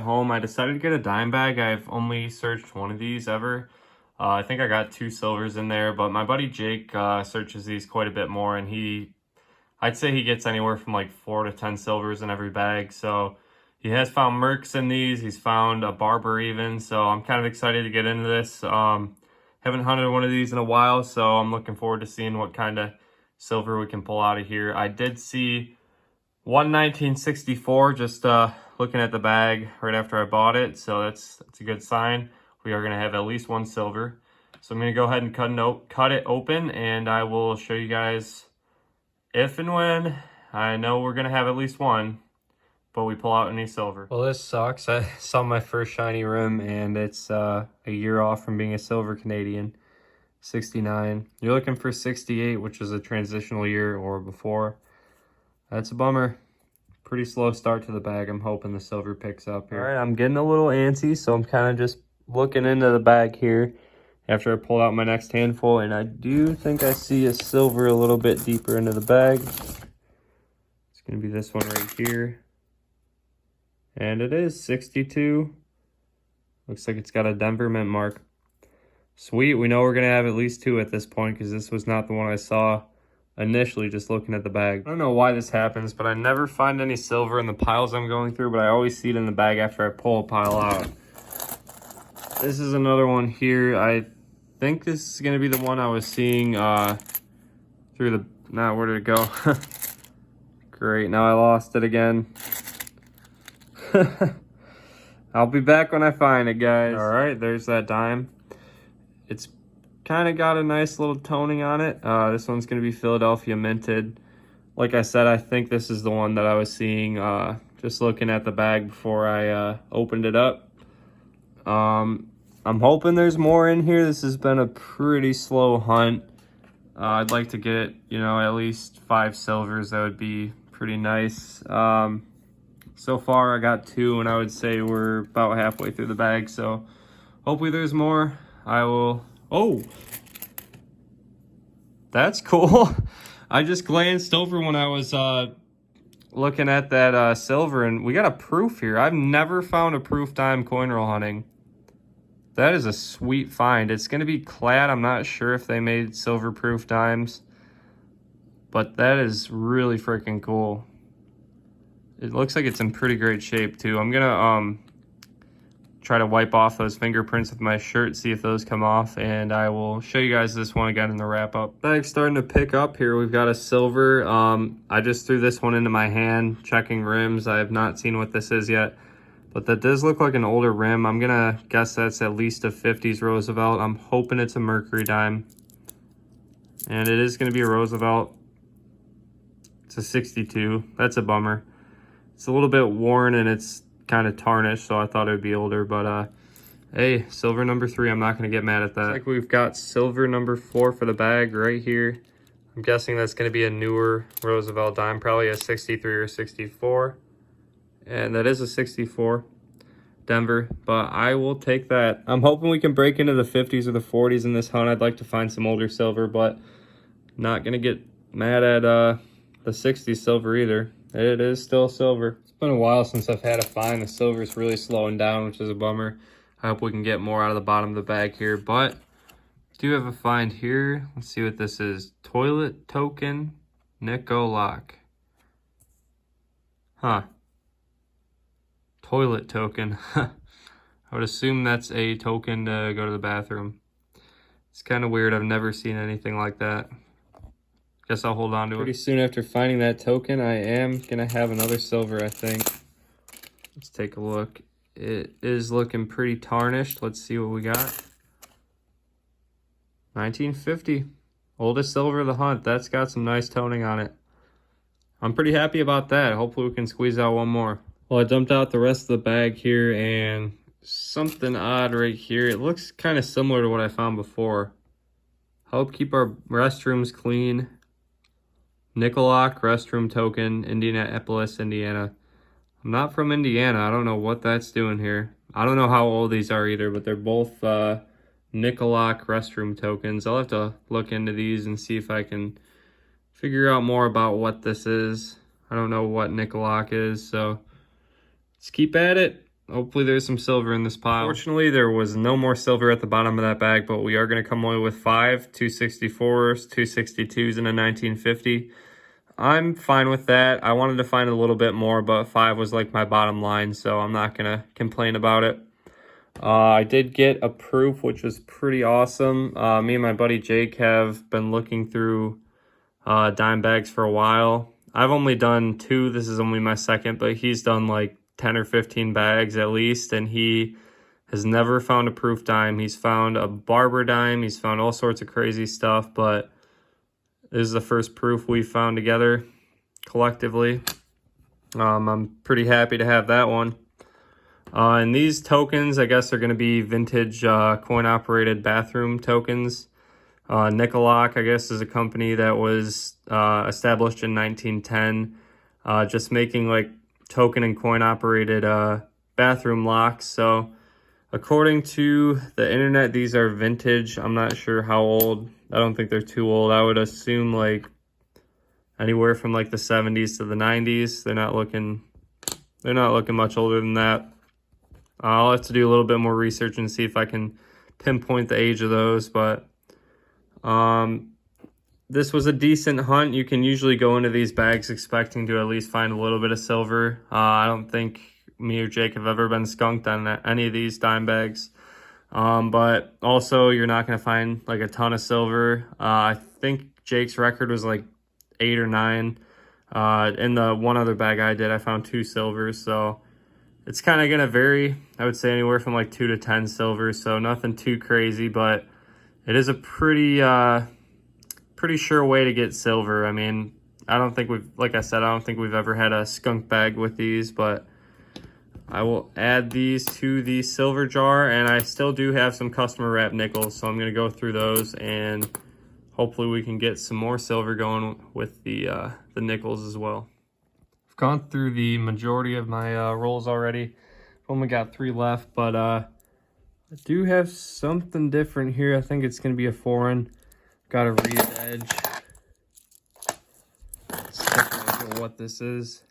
home, I decided to get a dime bag. I've only searched one of these ever. I think I got 2 silvers in there, but my buddy Jake searches these quite a bit more, and I'd say he gets anywhere from like 4 to 10 silvers in every bag. So he has found Mercs in these. He's found a Barber even. So I'm kind of excited to get into this. Haven't hunted one of these in a while, so I'm looking forward to seeing what kind of silver we can pull out of here. I did see one 1964 just looking at the bag right after I bought it, so that's a good sign. We are going to have at least one silver. So I'm going to go ahead and cut it open, and I will show you guys if and when I know we're going to have at least one, but we pull out any silver. Well, this sucks. I saw my first shiny rim, and it's a year off from being a silver Canadian. 69. You're looking for 68, which is a transitional year or before. That's a bummer. Pretty slow start to the bag. I'm hoping the silver picks up here. All right, I'm getting a little antsy, so I'm kind of just looking into the bag here after I pull out my next handful, and I do think I see a silver a little bit deeper into the bag. It's going to be this one right here. And it is 62. Looks like it's got a Denver mint mark. Sweet, we know we're going to have at least 2 at this point because this was not the one I saw initially just looking at the bag. I don't know why this happens, but I never find any silver in the piles I'm going through, but I always see it in the bag after I pull a pile out. This is another one here. I think this is going to be the one I was seeing through the... Now, where did it go? Great, now I lost it again. I'll be back when I find it, guys. All right, there's that dime. It's kind of got a nice little toning on it. This one's going to be Philadelphia minted. Like I said, I think this is the one that I was seeing just looking at the bag before I opened it up. I'm hoping there's more in here. This has been a pretty slow hunt. I'd like to get, you know, at least 5 silvers. That would be pretty nice. So far I got 2, and I would say we're about halfway through the bag, so hopefully there's more. I will... Oh! That's cool. I just glanced over when I was looking at that silver, and we got a proof here. I've never found a proof dime coin roll hunting. That is a sweet find. It's going to be clad. I'm not sure if they made silver proof dimes, but that is really freaking cool. It looks like it's in pretty great shape too. I'm gonna try to wipe off those fingerprints with my shirt, see if those come off, and I will show you guys this one again in the wrap up. Bag's starting to pick up here. We've got a silver. I just threw this one into my hand, checking rims. I have not seen what this is yet, but that does look like an older rim. I'm gonna guess that's at least a 50s Roosevelt. I'm hoping it's a Mercury dime, and it is gonna be a Roosevelt. It's a 62. That's a bummer. It's a little bit worn and it's kind of tarnished, so I thought it would be older, but hey, silver number 3, I'm not going to get mad at that. Looks like we've got silver number 4 for the bag right here. I'm guessing that's going to be a newer Roosevelt dime, probably a 63 or 64, and that is a 64 Denver, but I will take that. I'm hoping we can break into the 50s or the 40s in this hunt. I'd like to find some older silver, but not going to get mad at the 60s silver either. It is still silver. It's been a while since I've had a find. The silver's really slowing down, which is a bummer. I hope we can get more out of the bottom of the bag here, but do have a find here. Let's see what this is. Toilet token, Nicolac. Huh. Toilet token. I would assume that's a token to go to the bathroom. It's kind of weird. I've never seen anything like that. Guess I'll hold on to it. Pretty soon after finding that token, I am going to have another silver, I think. Let's take a look. It is looking pretty tarnished. Let's see what we got. 1950. Oldest silver of the hunt. That's got some nice toning on it. I'm pretty happy about that. Hopefully we can squeeze out one more. Well, I dumped out the rest of the bag here, and something odd right here. It looks kind of similar to what I found before. Help keep our restrooms clean. Nicolac restroom token, Indianapolis, Indiana. I'm not from Indiana. I don't know what that's doing here. I don't know how old these are either, but they're both Nicolac restroom tokens. I'll have to look into these and see if I can figure out more about what this is. I don't know what Nicolac is, so let's keep at it. Hopefully there's some silver in this pile. Fortunately, there was no more silver at the bottom of that bag, but we are going to come away with 5 264s, 262s, and a 1950. I'm fine with that. I wanted to find a little bit more, but 5 was like my bottom line, so I'm not going to complain about it. I did get a proof, which was pretty awesome. Me and my buddy Jake have been looking through dime bags for a while. I've only done 2. This is only my second, but he's done like 10 or 15 bags at least, and he has never found a proof dime. He's found a barber dime. He's found all sorts of crazy stuff, but this is the first proof we've found together collectively. I'm pretty happy to have that one. And these tokens, I guess, are going to be vintage coin-operated bathroom tokens. Nickelock, I guess, is a company that was established in 1910, just making like token and coin operated bathroom locks. So according to the internet, these are vintage. I'm not sure how old. I don't think they're too old. I would assume like anywhere from like the 70s to the 90s. They're not looking much older than that. I'll have to do a little bit more research and see if I can pinpoint the age of those, but this was a decent hunt. You can usually go into these bags expecting to at least find a little bit of silver. I don't think me or Jake have ever been skunked on any of these dime bags. But also you're not going to find like a ton of silver. I think Jake's record was like 8 or 9. In the one other bag I did, I found 2 silvers. So it's kind of going to vary. I would say anywhere from like 2 to 10 silvers. So nothing too crazy, but it is a pretty sure way to get silver. I mean, I don't think we've ever had a skunk bag with these, but I will add these to the silver jar, and I still do have some customer wrap nickels, so I'm going to go through those, and hopefully we can get some more silver going with the nickels as well. I've gone through the majority of my rolls already. I've only got 3 left, but I do have something different here. I think it's going to be a foreign. Got a reed edge. Let's take a look at what this is.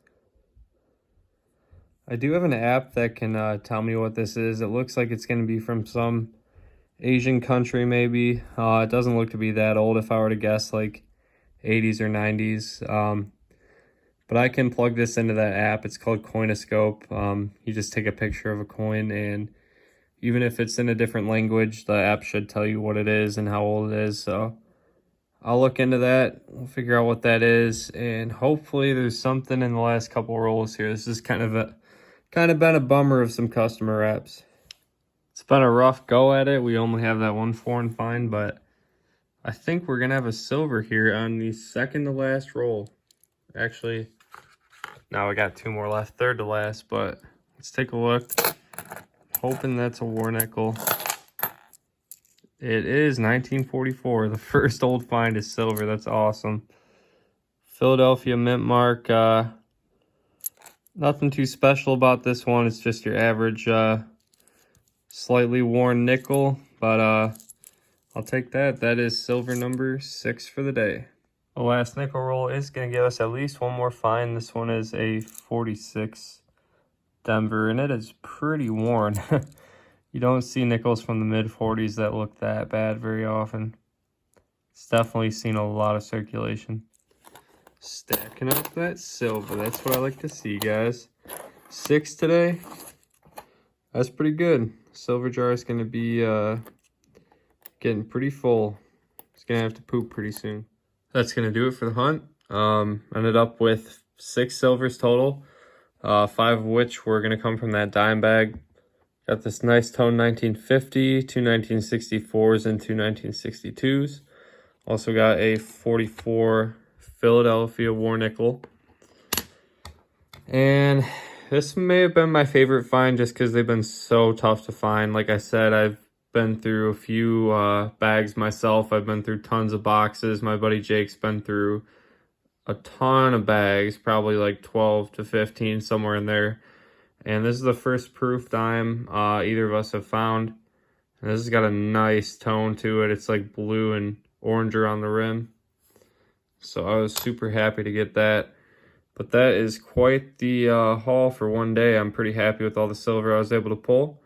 I do have an app that can tell me what this is. It looks like it's going to be from some Asian country maybe. It doesn't look to be that old if I were to guess, like 80s or 90s. But I can plug this into that app. It's called Coinoscope. You just take a picture of a coin, and even if it's in a different language, the app should tell you what it is and how old it is. So I'll look into that. We'll figure out what that is, and hopefully there's something in the last couple rolls here. This is kind of been a bummer of some customer wraps. It's been a rough go at it. We only have that one foreign find, but I think we're gonna have a silver here on the second to last roll. Actually, now we got 2 more left, third to last, but let's take a look. Hoping that's a war nickel. It is 1944. The first old find is silver. That's awesome. Philadelphia mint mark. Nothing too special about this one. It's just your average slightly worn nickel, but I'll take that. That is silver number 6 for the day. The last nickel roll is going to give us at least one more find. This one is a 46 Denver, and it is pretty worn. You don't see nickels from the mid-40s that look that bad very often. It's definitely seen a lot of circulation. Stacking up that silver. That's what I like to see, guys. 6 today. That's pretty good. Silver jar is going to be getting pretty full. It's going to have to poop pretty soon. That's going to do it for the hunt. Ended up with 6 silvers total. 5 of which were going to come from that dime bag. Got this nice tone 1950, 2 1964s, and 2 1962s. Also got a 44 Philadelphia war nickel. And this may have been my favorite find just because they've been so tough to find. Like I said, I've been through a few bags myself. I've been through tons of boxes. My buddy Jake's been through a ton of bags, probably like 12 to 15, somewhere in there. And this is the first proof dime either of us have found. And this has got a nice tone to it. It's like blue and orange around the rim. So I was super happy to get that. But that is quite the haul for one day. I'm pretty happy with all the silver I was able to pull.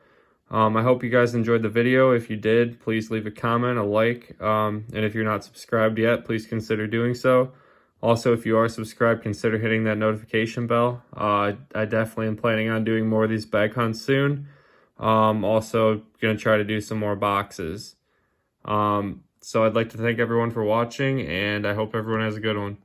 I hope you guys enjoyed the video. If you did, please leave a comment, a like, and if you're not subscribed yet, please consider doing so. Also, if you are subscribed, consider hitting that notification bell. I definitely am planning on doing more of these bag hunts soon. Also, going to try to do some more boxes. So I'd like to thank everyone for watching, and I hope everyone has a good one.